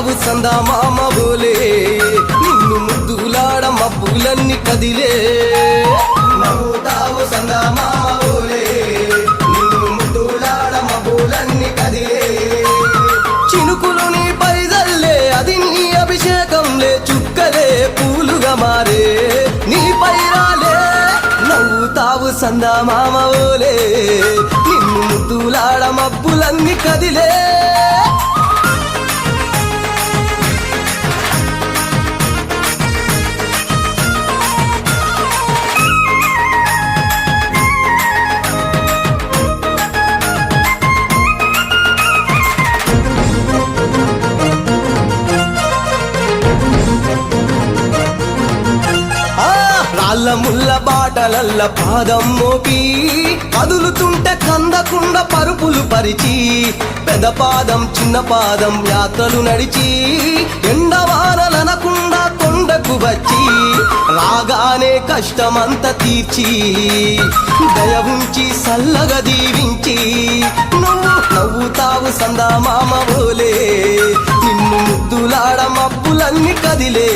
నవ్వుతావు సందా మామ బోలే నిన్ను ముద్దులాడ మబ్బులన్నీ కదిలే నవ్వుతావు సందా మామ బోలే నిన్ను ముద్దులాడ మబ్బులన్నీ కదిలే చినుకులు నీ పైదల్లే అది నీ అభిషేకంలే చుక్కలే పూలుగా మారే నీ పైరాలే నవ్వుతావు సందా మామ బోలే నిన్ను ముద్దులాడ మబ్బులన్నీ కదిలే రాళ్ళ ముళ్ళ బాటలల్ల పాదం మోపి కదులుతుంటే కందకుండా పరుపులు పరిచి పెద్ద పాదం చిన్న పాదం యాత్రలు నడిచి ఎండవానలనకుండా కొండకు వచ్చి రాగానే కష్టమంతా తీర్చి దయ ఉంచి సల్లగా దీవించి నువ్వు నవ్వుతావు సందా మామ బోలే నిన్ను ముద్దులాడ మబ్బులన్నీ కదిలే